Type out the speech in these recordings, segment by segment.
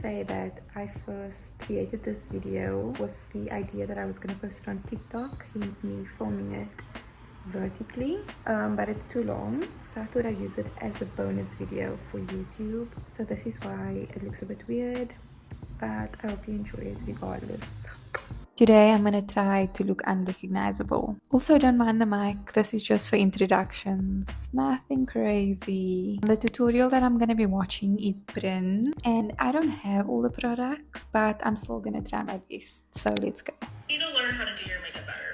say that I first created this video with the idea that I was going to post it on TikTok, hence me filming it vertically, but it's too long, so I thought I'd use it as a bonus video for YouTube. So this is why it looks a bit weird, but I hope you enjoy it regardless. Today I'm going to try to look unrecognizable. Also, don't mind the mic, this is just for introductions, nothing crazy. The tutorial that I'm going to be watching is Brynne, and I don't have all the products, but I'm still going to try my best, so let's go. You need to learn how to do your makeup better.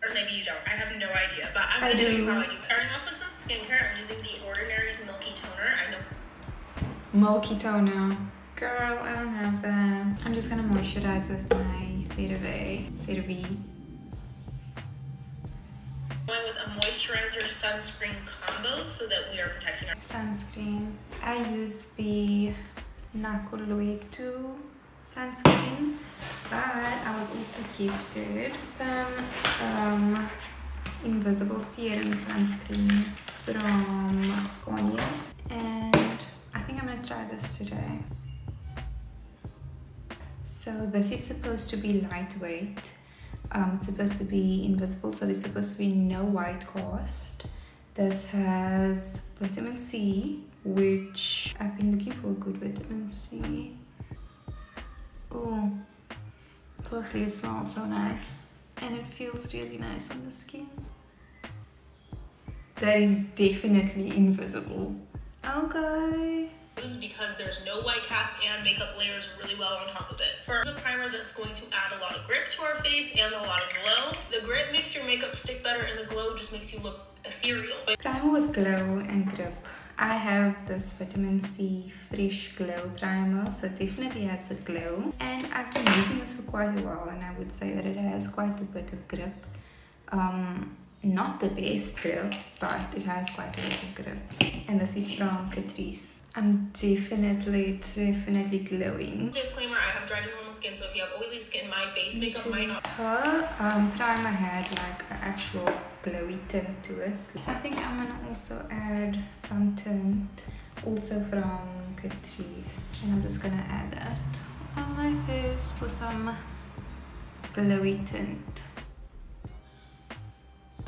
Or maybe you don't, I have no idea, but I'm going to show you how I do it. Starting off with some skincare, I'm using the Ordinary's Milky Toner. I know. Milky toner. Girl, I don't have that. I'm just gonna moisturize with my CeraVe. Going with a moisturizer sunscreen combo so that we are protecting our sunscreen. I use the Nakolloid 2 sunscreen, but I was also gifted some invisible serum sunscreen from Garnier, and I think I'm gonna try this today. So this is supposed to be lightweight. It's supposed to be invisible, so there's supposed to be no white cast. This has vitamin C, which I've been looking for good vitamin C. Oh, firstly it smells so nice and it feels really nice on the skin. That is definitely invisible. Okay. Because there's no white cast and makeup layers really well on top of it. First, a primer that's going to add a lot of grip to our face and a lot of glow. The grip makes your makeup stick better and the glow just makes you look ethereal. Primer with glow and grip. I have this vitamin C fresh glow primer, so it definitely has the glow, and I've been using this for quite a while, and I would say that it has quite a bit of grip. Not the best grip, but it has quite a bit of grip. And this is from Catrice. I'm definitely glowing. Disclaimer, I have dry to normal skin, so if you have oily skin, my base makeup might not. Her primer had like an actual glowy tint to it. So I think I'm gonna also add some tint, also from Catrice. And I'm just gonna add that on my face for some glowy tint.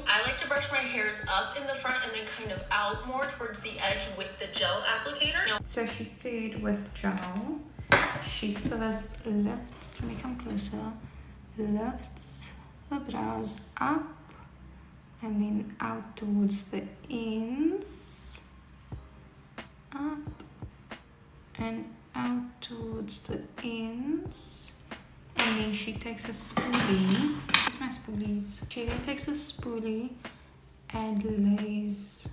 I like to brush my hairs up in the front and then kind of out more towards the edge with the gel applicator. So she said with gel, she first lifts, let me come closer, lifts the brows up and then out towards the ends, up and out towards the ends. And then she takes a spoolie. Where's my spoolies? She then takes a spoolie and lays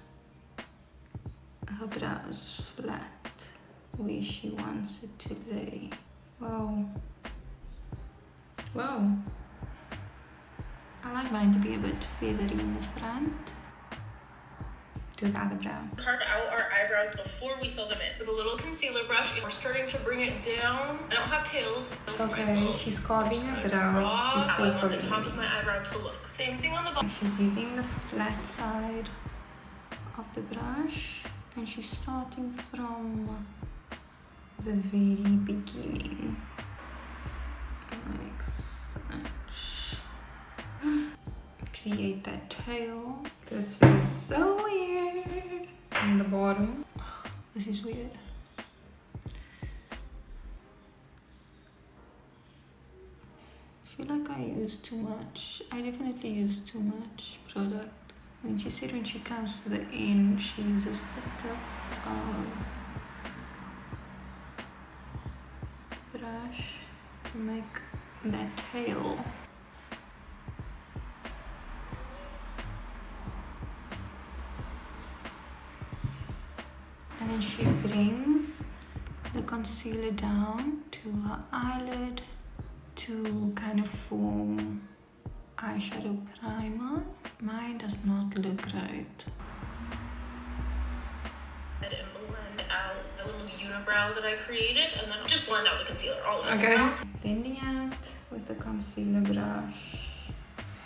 her brows flat where she wants it to lay. Whoa. Whoa. I like mine to be a bit feathery in the front. Do the other brow. Carve out our eyebrows before we fill them in. With a little concealer brush, and we're starting to bring it down. I don't have tails. Okay, she's carving her brows how I before want the filling top in. of my eyebrow to look. Same thing on the bottom. She's using the flat side of the brush, and she's starting from the very beginning, like such. Create that tail. This feels so weird. On the bottom, this is weird. I feel like I use too much. I definitely use too much product. And she said when she comes to the end, she uses the tip of the brush to make that tail. And then she brings the concealer down to her eyelid to kind of form eyeshadow primer. Mine does not look right. And blend out a little unibrow that I created, and then just blend out the concealer all over. Okay. Blending out with the concealer brush,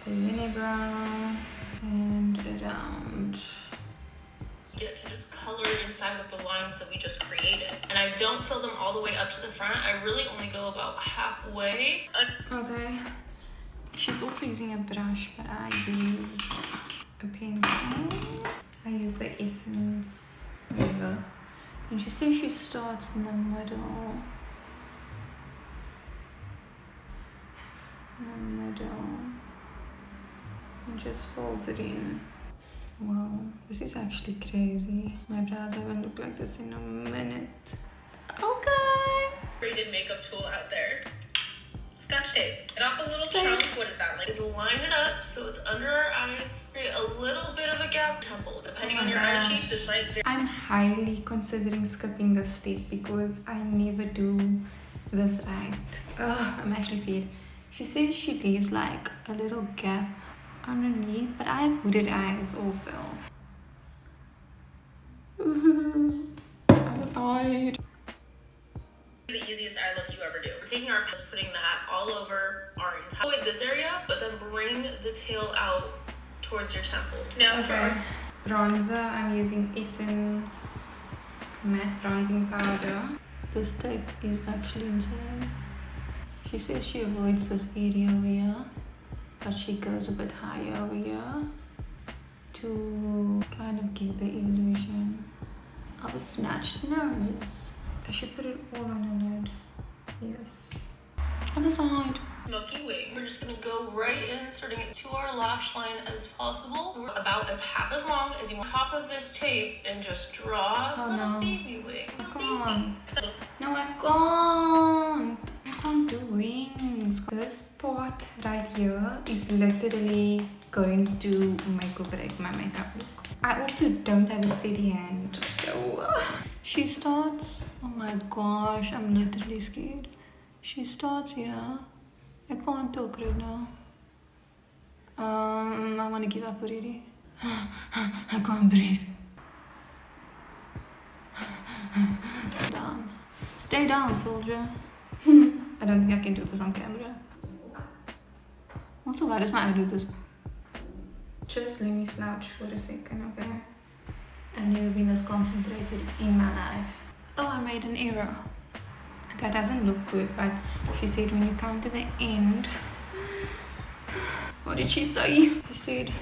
the unibrow, and around get to just color inside of the lines that we just created. And I don't fill them all the way up to the front. I really only go about halfway. Okay. She's also using a brush, but I use a pencil. I use the Essence River. And she says she starts in the middle. And just folds it in. Wow, this is actually crazy. My brows haven't looked like this in a minute. Okay. Rated makeup tool out there. Scotch tape. Get off a little chunk. What is that? Like, is line it up so it's under our eyes. Create a little bit of a gap temple. Depending on your eye shape, this might vary. I'm highly considering skipping this step because I never do this right. Ugh, I'm actually scared. She says she leaves like a little gap underneath, but I have hooded eyes also. Other side. The easiest eye look you ever do. We're taking our pencil, putting that all over our entire this area, but then bring the tail out towards your temple. Now okay. For bronzer, I'm using Essence matte bronzing powder. This tape is actually insane. She says she avoids this area over here, but she goes a bit higher over here to kind of give the illusion of a snatched nose. I should put it all on her lid. Yes. On the side. Smoky wing. We're just gonna go right in, starting it to our lash line as possible. We're about as half as long as you want. Top of this tape and just draw a little baby wing. I can't. No, I can't. I can't do wings. This part right here is literally going to make or break my makeup look. I also don't have a steady hand, so she starts. Oh my gosh, I'm literally scared. She starts here. I can't talk right now. I want to give up already. I can't breathe. Down. Stay down, soldier. I don't think I can do this on camera. Also, why does my eye do this? Just let me slouch for a second, okay? I've never been this concentrated in my life. Oh, I made an error. That doesn't look good, but she said when you come to the end. What did she say? She said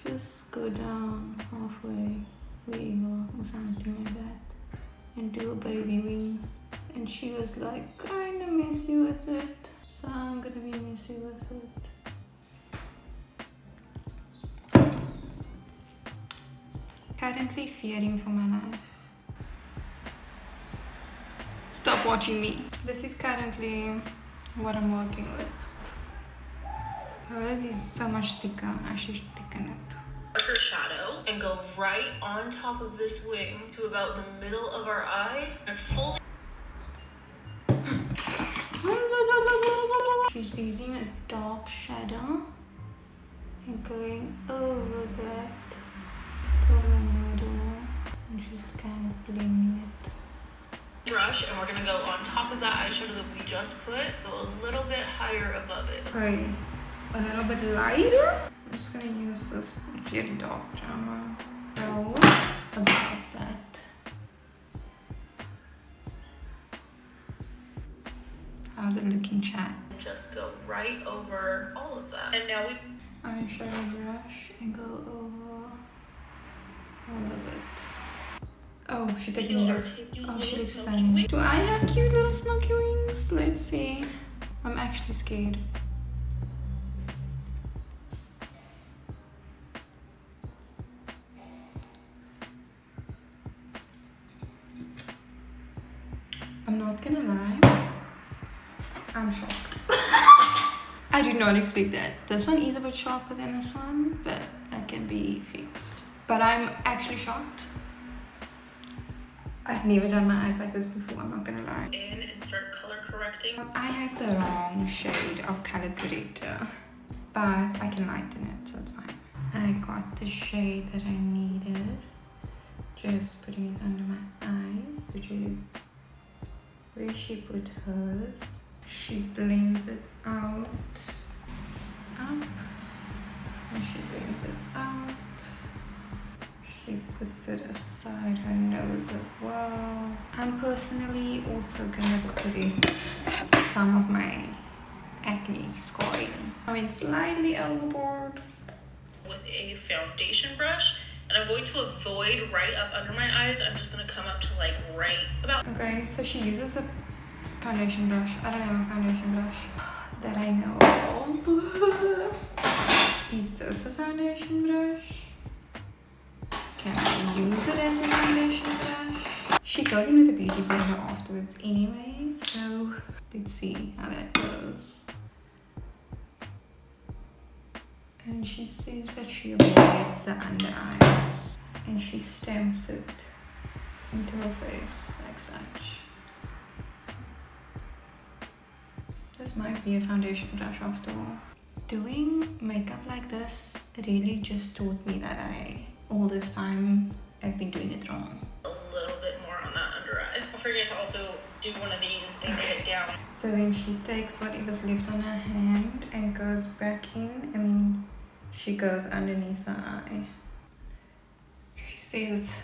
just go down halfway, wherever, or something like that, and do a baby wing. And she was like, kinda messy with it, so I'm gonna be messy with it. Currently fearing for my life. Stop watching me. This is currently what I'm working with. Hers is so much thicker. I should thicken it. Darker shadow and go right on top of this wing to about the middle of our eye and fully. She's using a dark shadow and going over that to the middle and just kind of blending it. Brush, and we're gonna go on top of that eyeshadow that we just put, go a little bit higher above it. Okay, a little bit lighter. I'm just gonna use this really dark drama. Go above that. How's it looking, chat? Just go right over all of that. And now we eyeshadow brush and go over all of it. Oh, she's taking it off. Oh, she looks stunning. Do I have cute little smoky wings? Let's see. I'm actually scared. I'm not gonna lie. I'm shocked. I did not expect that. This one is a bit sharper than this one, but that can be fixed. But I'm actually shocked. I've never done my eyes like this before, I'm not gonna lie. in and start color correcting. I had the wrong shade of color corrector, but I can lighten it, so it's fine. I got the shade that I needed. Just putting it under my eyes, which is where she put hers. She blends it out, up, and she brings it out. She puts it aside her nose as well. I'm personally also gonna correct some of my acne scarring. I went slightly overboard with a foundation brush, and I'm going to avoid right up under my eyes. I'm just gonna come up to like right about. Okay, so she uses a foundation brush. I don't have a foundation brush that I know of. Is this a foundation brush? Can I use it as a foundation brush? She goes in with a beauty blender afterwards anyway, so let's see how that goes. And she says that she avoids the under eyes and she stamps it into her face like such. This might be a foundation brush after all. Doing makeup like this really just taught me that all this time I've been doing it wrong. A little bit more on that under eye. Don't forget to also do one of these and get it down. So then she takes whatever's left on her hand and goes back in. I mean, she goes underneath the eye. She says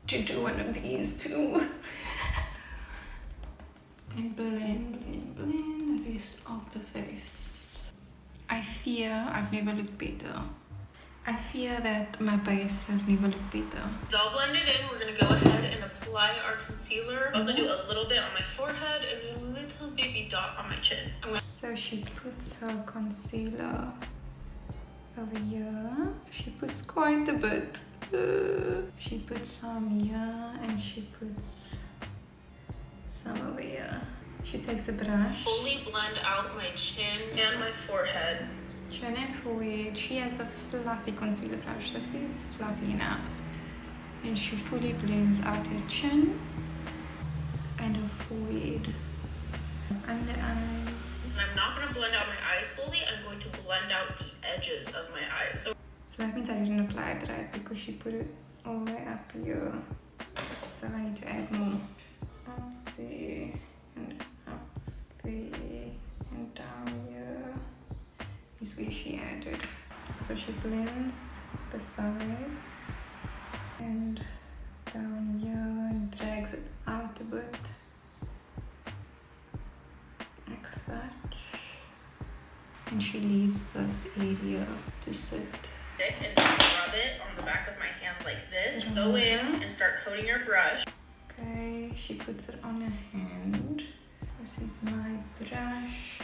to do one of these too. And blend the rest of the face. I fear I've never looked better. I fear that my base has never looked better. It's all blended in. We're gonna go ahead and apply our concealer. Also do a little bit on my forehead and a little baby dot on my chin. So she puts her concealer over here. She puts quite a bit. She puts some here and she puts some over here. She takes a brush. Fully blend out my chin and my forehead. Chin and forehead. She has a fluffy concealer brush. This is fluffy enough. And she fully blends out her chin and her forehead. Under eyes. And I'm not going to blend out my eyes fully. I'm going to blend out the edges of my eyes. So that means I didn't apply it right because she put it all the way up here. So I need to add more. Up there and up there and down here is where she added. So she blends the sides and down here and drags it out a bit like such, and she leaves this area to sit. And just rub it on the back of my hand like this. Go in and start coating your brush. Okay, she puts it on her hand. This is my brush.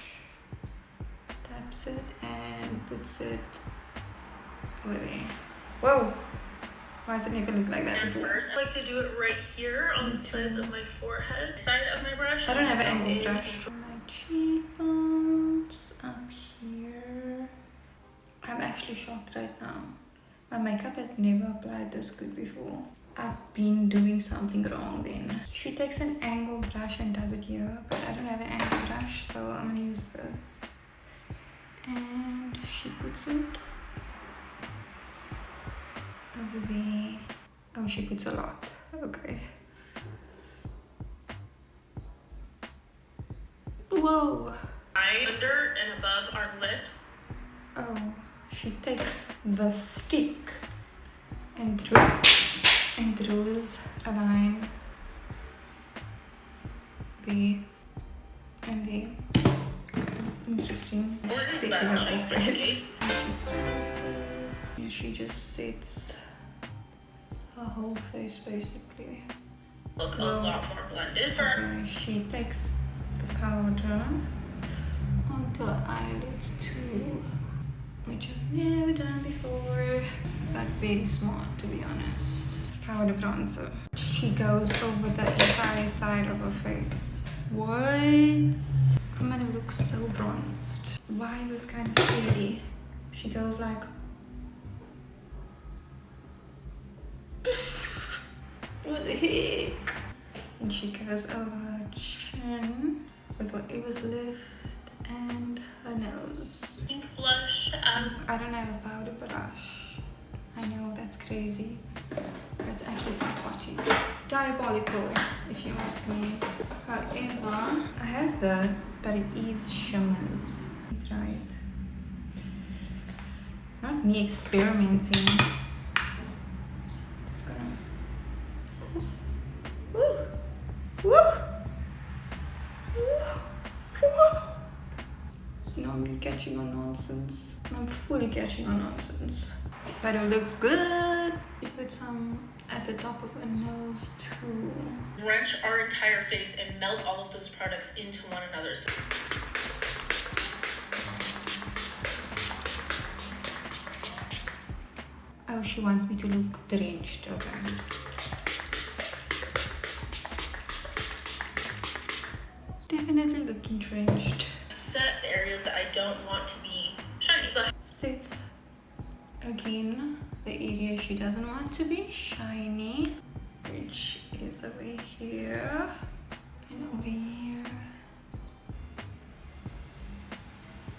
Taps it and puts it over there. Whoa! Why does it never look like that And before? first, I like to do it right here on the sides of my forehead. Side of my brush. I don't have an angled brush. My cheekbones up here. I'm actually shocked right now. My makeup has never applied this good before. I've been doing something wrong then. She takes an angled brush and does it here, but I don't have an angled brush, so I'm gonna use this. And she puts it over there. Oh, she puts a lot. Okay. Whoa. Under and above our lips. Oh, she takes the stick and draws a line there and there. Interesting. Setting her whole face. And she starts and she just sets her whole face basically. Look a lot more blended. Okay, she takes the powder onto her eyelids too, which I've never done before, but very smart to be honest. Powder bronzer. She goes over the entire side of her face. What? I'm gonna look so bronzed. Why is this kind of scary? She goes like what the heck? And she goes over her chin with whatever's left and her nose. Pink blush. I don't have a powder blush. I know that's crazy. That's actually psychotic. Diabolical, if you ask me. However, I have this, but it is shimmers. Try it. Not me experimenting. Not me catching on nonsense. I'm fully catching on nonsense. But it looks good. You put some at the top of her nose too. Drench our entire face and melt all of those products into one another. Oh, she wants me to look drenched. Okay. Definitely looking drenched. Set the areas that I don't want to be shiny. Six. Again, the area she doesn't want to be shiny, which is over here and over here.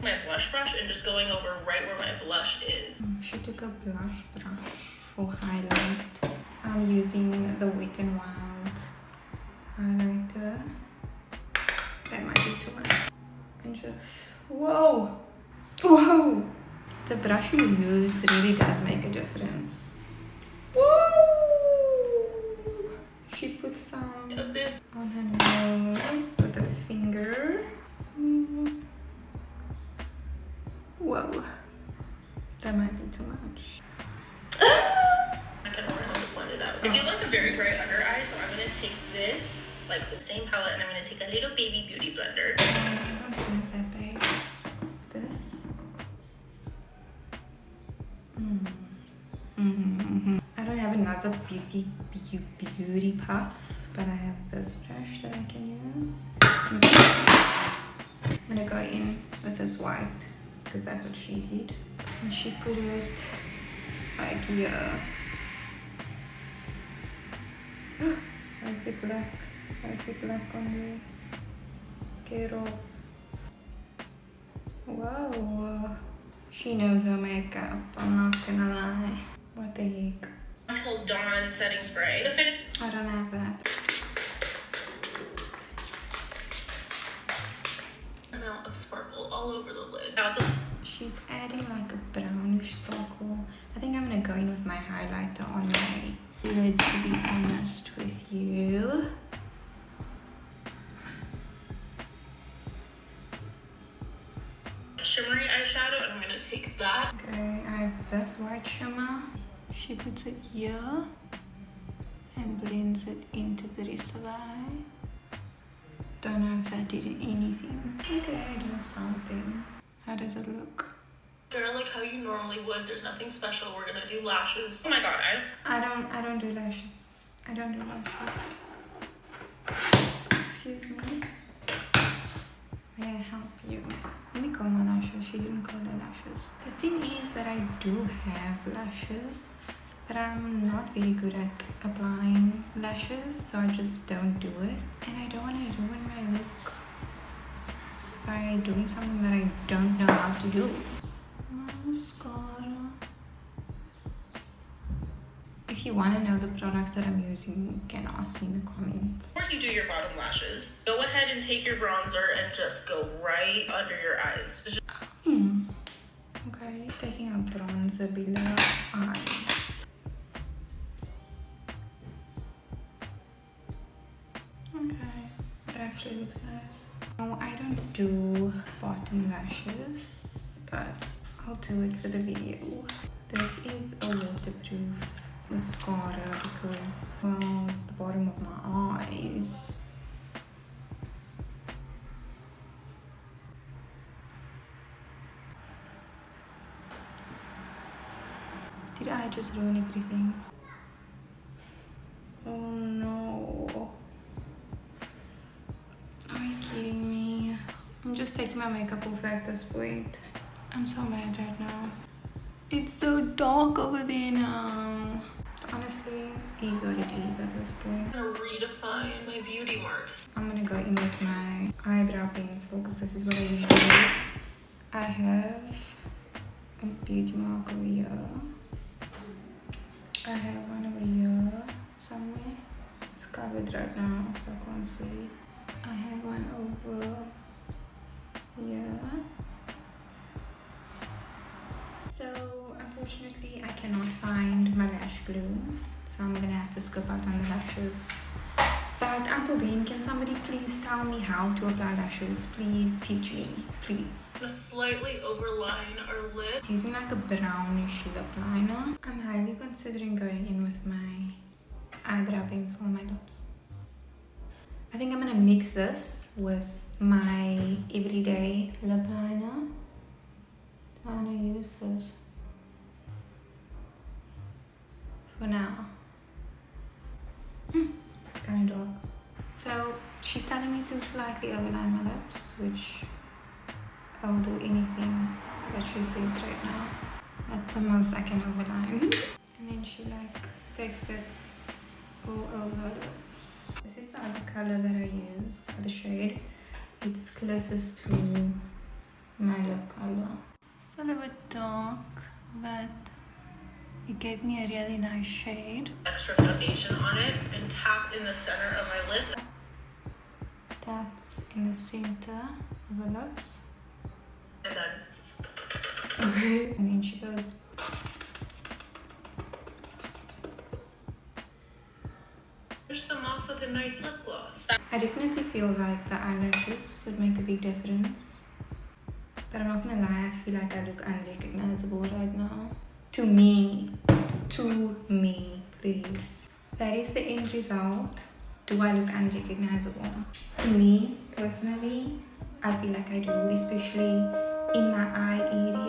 My blush brush and just going over right where my blush is. She took a blush brush for highlight. I'm using the Wet n Wild highlighter. That might be too much. And just, whoa, whoa. The brush you use really does make a difference. Whoa! She put some Of this on her nose with a finger. Whoa, that might be too much. I can learn how to blend it out. I do like a very bright under eye, so I'm gonna take this, like the same palette, and I'm gonna take a little baby beauty blender. I don't have that base. This. I don't have another beauty puff, but I have this brush that I can use. I'm gonna go in with this white because that's what she did, and she put it like here. Where's the black? Where's the black on the get off? Whoa. She knows her makeup, I'm not gonna lie. What the heck? It's called Dawn Setting Spray. The finish I don't have that. amount of sparkle all over the lid. Also, She's adding like a brownish sparkle. I think I'm gonna go in with my highlighter on my lid, to be honest with you. shimmery eyeshadow, and I'm gonna take that. Okay, I have this white shimmer. She puts it here and blends it into the rest of the eye. Don't know if that did anything. Okay, it does something. How does it look? Kind of like how you normally would. There's nothing special. We're gonna do lashes. Oh my god, I don't do lashes. I don't do lashes. Excuse me. May I help you? Let me comb my lashes. She didn't curl her lashes. The thing is that I do have lashes, but I'm not very good at applying lashes, so I just don't do it. And I don't want to ruin my look by doing something that I don't know how to do. Mascara. If you want to know the products that I'm using, you can ask me in the comments. before you do your bottom lashes, go ahead and take your bronzer and just go right under your eyes. Just Okay, taking a bronzer below eyes. Okay, it actually looks nice. No, I don't do bottom lashes, but I'll do it for the video. This is a waterproof mascara because, well, it's the bottom of my eyes. Did I just ruin everything? Oh no. Are you kidding me? I'm just taking my makeup off at this point. I'm so mad right now. It's so dark over there now. Honestly, it is what it is at this point. I'm gonna redefine my beauty marks. I'm gonna go in with my eyebrow pencil because this is what I usually use. I have a beauty mark over here. I have one over here somewhere. It's covered right now, so I can't see. I have one over here. So unfortunately, I cannot find my lash glue, so I'm gonna have to skip out on the lashes. But I'm until then, can somebody please tell me how to apply lashes? Please teach me, please. Just slightly overline our lip. Using like a brownish lip liner. I'm highly considering going in with my eyebrow pencil on my lips. I think I'm gonna mix this with my everyday lip liner. I'm gonna use this for now. It's kind of dark. So she's telling me to slightly overline my lips, which I'll do anything that she says right now. At the most I can overline. And then she like takes it all over her lips. This is the other color that I use, the shade. It's closest to my lip color. It's a little bit dark, but it gave me a really nice shade. Extra foundation on it and tap in the center of my lips. Taps in the center of her lips. And then. Okay. And then she goes. Finish them off with a nice lip gloss. I definitely feel like the eyelashes would make a big difference. But I'm not gonna lie, I feel like I look unrecognizable right now. To me, please. That is the end result. Do I look unrecognizable? To me, personally, I feel like I do, especially in my eye area.